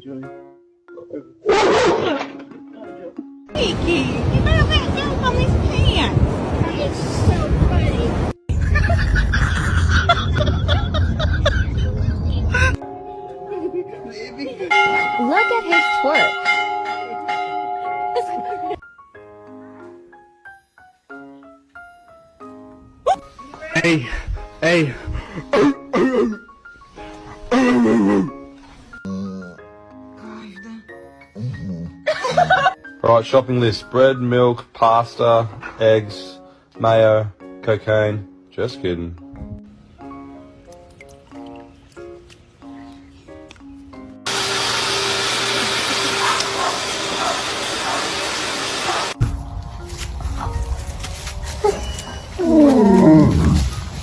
Kiki, you better let go of his pants. It's so funny. Look at his twerk. Hey. Alright, shopping list. Bread, milk, pasta, eggs, mayo, cocaine. Just kidding.